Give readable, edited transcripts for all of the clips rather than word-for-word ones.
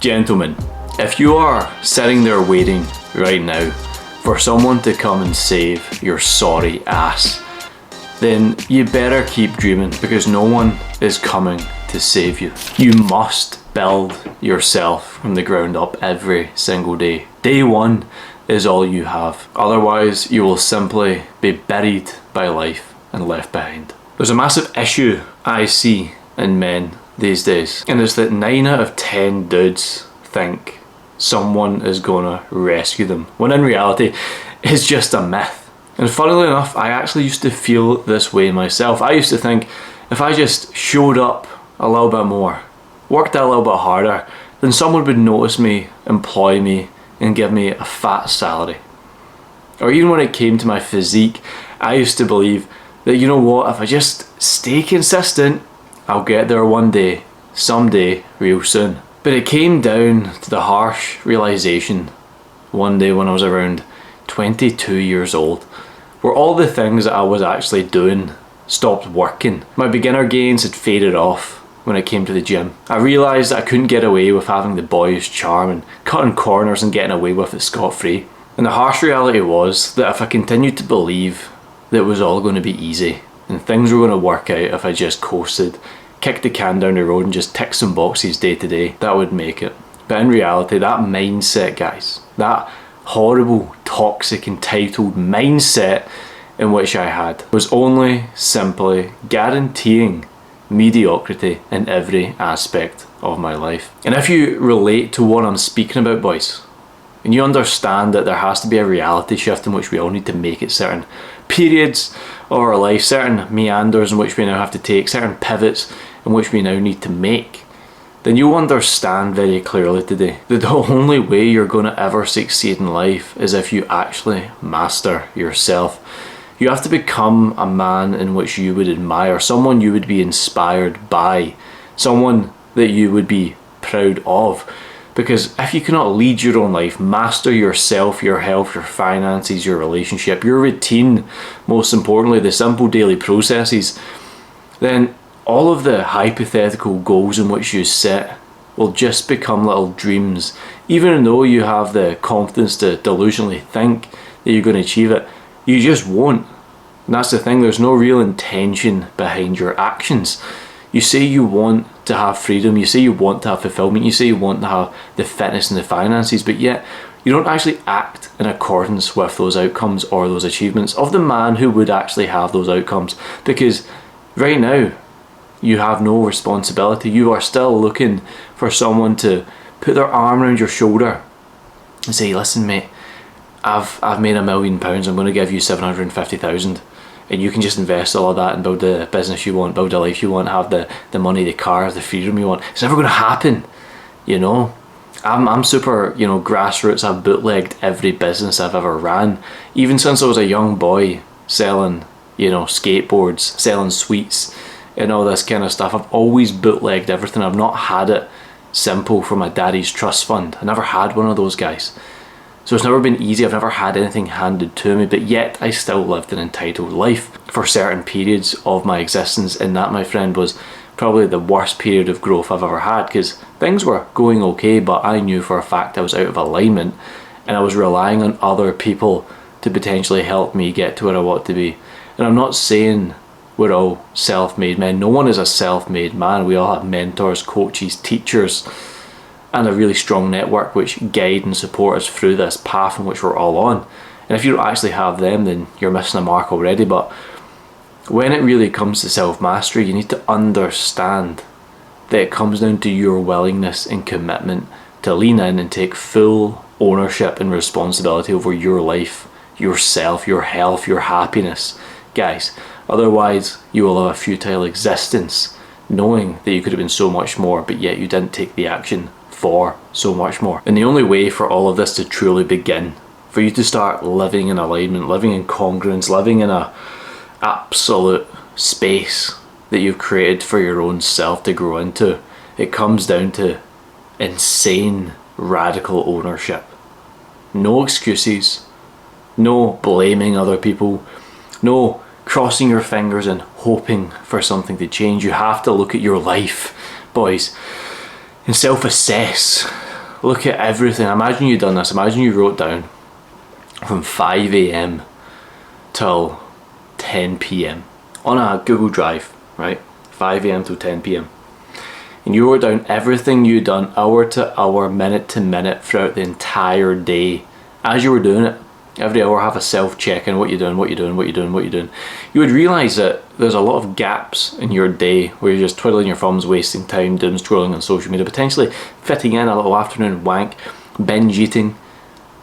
Gentlemen, if you are sitting there waiting right now for someone to come and save your sorry ass, then you better keep dreaming, because no one is coming to save you. You must build yourself from the ground up every single day. Day one is all you have. Otherwise, you will simply be buried by life and left behind. There's a massive issue I see in men these days, and it's that 9 out of 10 dudes think someone is gonna rescue them, when in reality it's just a myth. And funnily enough, I actually used to feel this way myself. I used to think if I just showed up a little bit more, worked a little bit harder, then someone would notice me, employ me, and give me a fat salary. Or even when it came to my physique, I used to believe that, you know what, if I just stay consistent, I'll get there one day, someday, real soon. But it came down to the harsh realization one day when I was around 22 years old, where all the things that I was actually doing stopped working. My beginner gains had faded off when it came to the gym. I realised that I couldn't get away with having the boyish charm and cutting corners and getting away with it scot-free. And the harsh reality was that if I continued to believe that it was all going to be easy and things were going to work out if I just coasted, kicked the can down the road and just ticked some boxes day to day, that would make it. But in reality, that mindset, guys, that horrible, toxic, entitled mindset in which I had, was only simply guaranteeing mediocrity in every aspect of my life. And if you relate to what I'm speaking about, boys, and you understand that there has to be a reality shift in which we all need to make it, certain periods of our life, certain meanders in which we now have to take, certain pivots in which we now need to make, then you'll understand very clearly today that the only way you're going to ever succeed in life is if you actually master yourself. You have to become a man in which you would admire, someone you would be inspired by, someone that you would be proud of. Because if you cannot lead your own life, master yourself, your health, your finances, your relationship, your routine, most importantly, the simple daily processes, then all of the hypothetical goals in which you set will just become little dreams. Even though you have the confidence to delusionally think that you're going to achieve it, you just won't. And that's the thing, there's no real intention behind your actions. You say you want to have freedom, you say you want to have fulfillment, you say you want to have the fitness and the finances, but yet you don't actually act in accordance with those outcomes or those achievements of the man who would actually have those outcomes. Because right now, you have no responsibility. You are still looking for someone to put their arm around your shoulder and say, listen mate, I've made £1 million, I'm going to give you 750,000. And you can just invest all of that and build the business you want, build the life you want, have the money, the cars, the freedom you want. It's never going to happen, you know. I'm super, you know, grassroots. I've bootlegged every business I've ever ran. Even since I was a young boy selling, you know, skateboards, selling sweets and all this kind of stuff. I've always bootlegged everything. I've not had it simple for my daddy's trust fund. I never had one of those guys. So it's never been easy, I've never had anything handed to me, but yet I still lived an entitled life for certain periods of my existence, and that, my friend, was probably the worst period of growth I've ever had, because things were going okay, but I knew for a fact I was out of alignment, and I was relying on other people to potentially help me get to where I want to be. And I'm not saying we're all self-made men, no one is a self-made man, we all have mentors, coaches, teachers, and a really strong network which guide and support us through this path in which we're all on. And if you don't actually have them, then you're missing a mark already. But when it really comes to self-mastery, you need to understand that it comes down to your willingness and commitment to lean in and take full ownership and responsibility over your life, yourself, your health, your happiness, guys. Otherwise, you will have a futile existence, knowing that you could have been so much more, but yet you didn't take the action for so much more. And the only way for all of this to truly begin, for you to start living in alignment, living in congruence, living in a absolute space that you've created for your own self to grow into, it comes down to insane radical ownership. No excuses, no blaming other people, no crossing your fingers and hoping for something to change. You have to look at your life, boys, and self-assess Look at everything. Imagine you done this. Imagine you wrote down from 5 a.m. till 10 p.m. on a Google Drive, right? 5 a.m. till 10 p.m. And you wrote down everything you'd done hour to hour, minute to minute throughout the entire day. As you were doing it, every hour have a self-check-in, what you're doing, what you're doing, what you're doing, what you're doing. You would realise that there's a lot of gaps in your day where you're just twiddling your thumbs, wasting time, doom scrolling on social media, potentially fitting in a little afternoon wank, binge eating,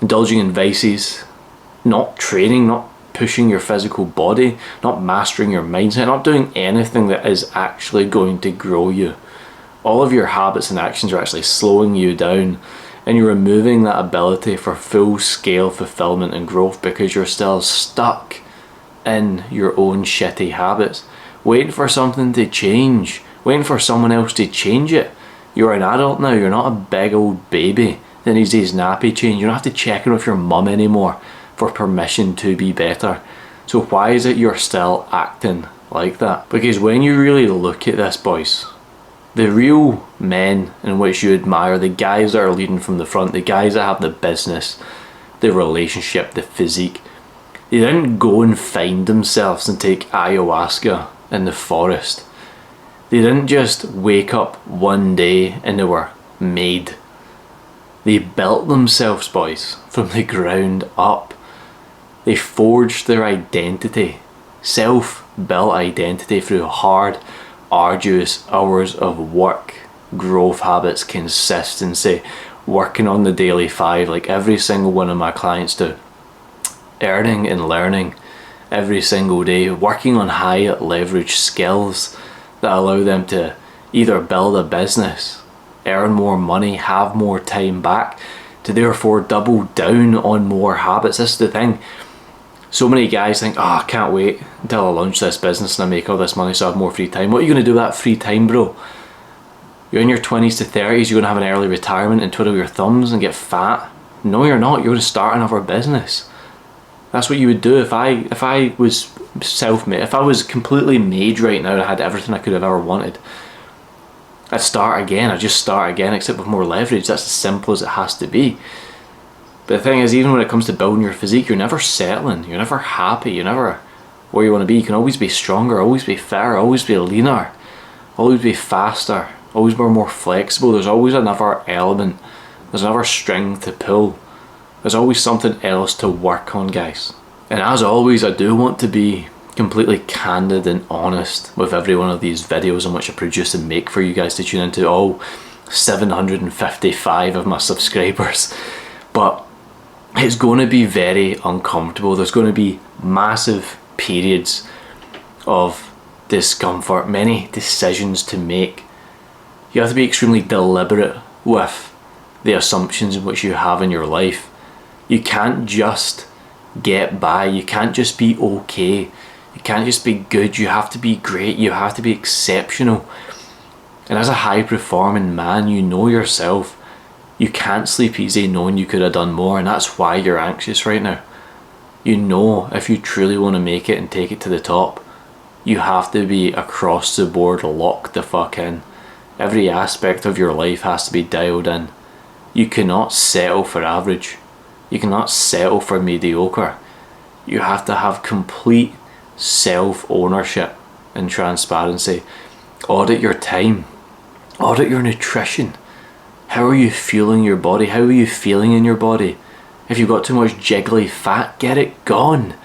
indulging in vices, not training, not pushing your physical body, not mastering your mindset, not doing anything that is actually going to grow you. All of your habits and actions are actually slowing you down, and you're removing that ability for full-scale fulfillment and growth because you're still stuck in your own shitty habits, waiting for something to change, waiting for someone else to change it. You're an adult now, you're not a big old baby that needs his nappy change. You don't have to check in with your mum anymore for permission to be better. So why is it you're still acting like that? Because when you really look at this, boys, the real men in which you admire, the guys that are leading from the front, the guys that have the business, the relationship, the physique, they didn't go and find themselves and take ayahuasca in the forest. They didn't just wake up one day and they were made. They built themselves, boys, from the ground up. They forged their identity, self-built identity through hard, arduous hours of work, growth habits, consistency, working on the daily 5 like every single one of my clients do, earning and learning every single day, working on high leverage skills that allow them to either build a business, earn more money, have more time back, to therefore double down on more habits. This is the thing. So many guys think, I can't wait until I launch this business and I make all this money so I have more free time. What are you going to do with that free time, bro? You're in your 20s to 30s, you're going to have an early retirement and twiddle your thumbs and get fat? No, you're not. You're going to start another business. That's what you would do if I was self-made. If I was completely made right now and I had everything I could have ever wanted, I'd start again. I'd just start again, except with more leverage. That's as simple as it has to be. But the thing is, even when it comes to building your physique, you're never settling, you're never happy, you're never where you want to be. You can always be stronger, always be fitter, always be leaner, always be faster, always be more flexible. There's always another element, there's another string to pull. There's always something else to work on, guys. And as always, I do want to be completely candid and honest with every one of these videos in which I produce and make for you guys to tune into, all 755 of my subscribers. But it's going to be very uncomfortable. There's going to be massive periods of discomfort, many decisions to make. You have to be extremely deliberate with the assumptions in which you have in your life. You can't just get by. You can't just be okay. You can't just be good. You have to be great. You have to be exceptional. And as a high performing man, you know yourself. You can't sleep easy knowing you could have done more, and that's why you're anxious right now. You know, if you truly want to make it and take it to the top, you have to be across the board locked the fuck in. Every aspect of your life has to be dialed in. You cannot settle for average. You cannot settle for mediocre. You have to have complete self-ownership and transparency. Audit your time. Audit your nutrition. How are you fueling your body? How are you feeling in your body? If you've got too much jiggly fat, get it gone.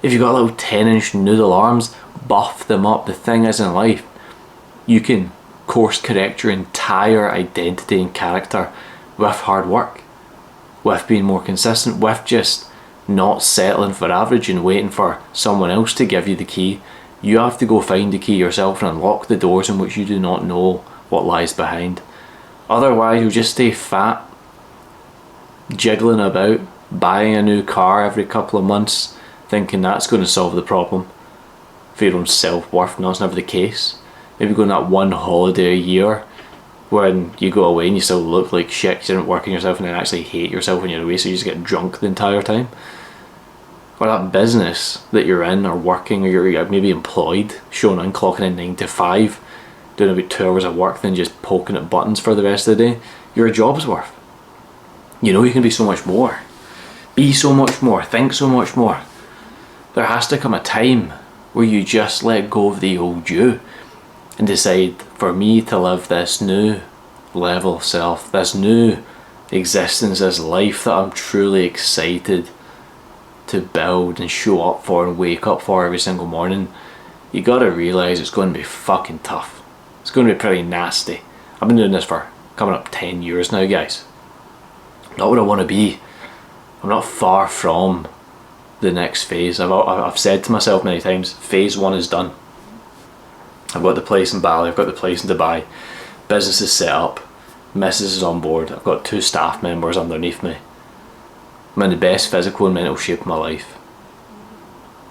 If you've got little 10-inch noodle arms, buff them up. The thing is, in life, you can course correct your entire identity and character with hard work, with being more consistent, with just not settling for average and waiting for someone else to give you the key. You have to go find the key yourself and unlock the doors in which you do not know what lies behind. Otherwise, you'll just stay fat, jiggling about, buying a new car every couple of months, thinking that's going to solve the problem for your own self-worth. No, it's never the case. Maybe go on that one holiday a year when you go away and you still look like shit because you didn't work on yourself and then actually hate yourself when you're away, so you just get drunk the entire time. Or that business that you're in or working, or you're maybe employed, showing on, clocking in 9 to 5, doing about 2 hours of work, then just poking at buttons for the rest of the day. Your job's worth. You know you can be so much more. Be so much more. Think so much more. There has to come a time where you just let go of the old you and decide, for me to live this new level of self, this new existence, this life that I'm truly excited to build and show up for and wake up for every single morning, you gotta realise it's going to be fucking tough. It's going to be pretty nasty. I've been doing this for coming up 10 years now, guys. Not what I want to be. I'm not far from the next phase. I've said to myself many times, phase 1 is done. I've got the place in Bali, I've got the place in Dubai, business is set up, Mrs. is on board, I've got 2 staff members underneath me. I'm in the best physical and mental shape of my life.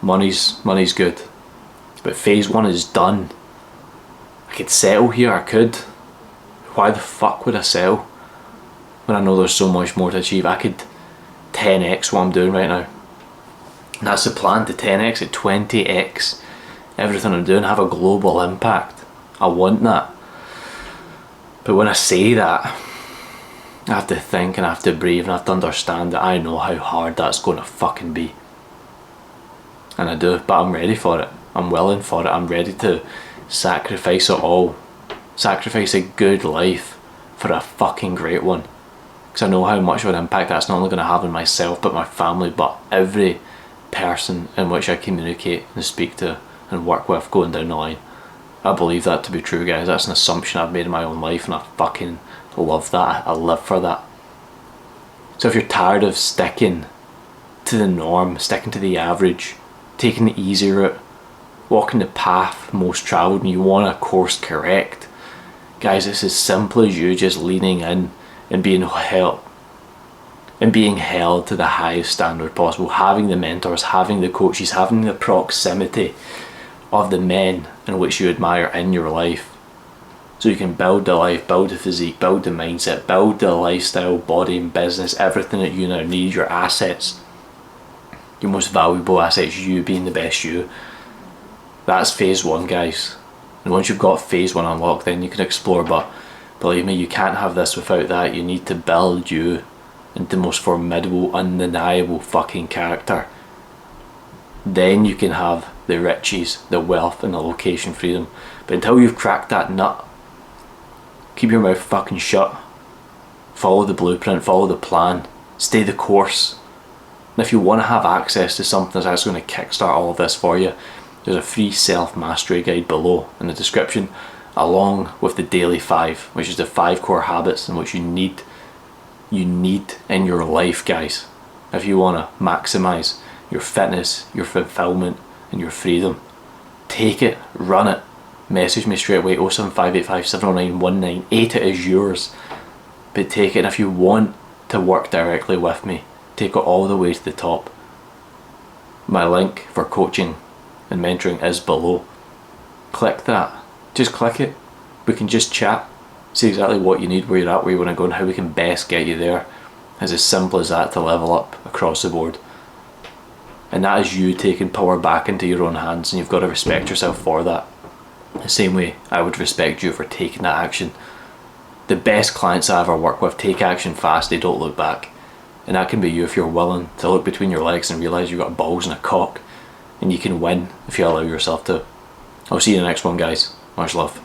Money's good. But phase 1 is done. I could settle here, I could. Why the fuck would I settle when I know there's so much more to achieve? I could 10x what I'm doing right now. And that's the plan, to 10x it, 20x everything I'm doing, have a global impact. I want that. But when I say that, I have to think and I have to breathe and I have to understand that I know how hard that's going to fucking be. And I do, but I'm ready for it. I'm willing for it. I'm ready to sacrifice it all. Sacrifice a good life for a fucking great one. Because I know how much of an impact that's not only going to have on myself, but my family, but every person in which I communicate and speak to and work with going down the line. I believe that to be true, guys. That's an assumption I've made in my own life, and I fucking love that. I live for that. So if you're tired of sticking to the norm, sticking to the average, taking the easy route, walking the path most travelled, and you want to course correct, guys, it's as simple as you just leaning in and being held to the highest standard possible, having the mentors, having the coaches, having the proximity of the men in which you admire in your life, so you can build the life, build the physique, build the mindset, build the lifestyle, body and business, everything that you now need, your assets, your most valuable assets, you being the best you. That's phase 1, guys. And once you've got phase 1 unlocked, then you can explore. But believe me, you can't have this without that. You need to build you into the most formidable, undeniable fucking character. Then you can have the riches, the wealth and the location freedom. But until you've cracked that nut, keep your mouth fucking shut. Follow the blueprint, follow the plan, stay the course. And if you want to have access to something that's going to kickstart all of this for you, there's a free self-mastery guide below in the description, along with the daily 5, which is the 5 core habits in which you need in your life, guys, if you want to maximize your fitness, your fulfillment and your freedom. Take it, run it, message me straight away, 07585 709 198. It is yours. But take it, and if you want to work directly with me, take it all the way to the top. My link for coaching and mentoring is below. Click that, just click it. We can just chat, see exactly what you need, where you're at, where you want to go, and how we can best get you there. It's as simple as that to level up across the board. And that is you taking power back into your own hands, and you've got to respect yourself for that. The same way I would respect you for taking that action. The best clients I ever work with take action fast, they don't look back. And that can be you if you're willing to look between your legs and realise you've got balls and a cock, and you can win if you allow yourself to. I'll see you in the next one, guys. Much love.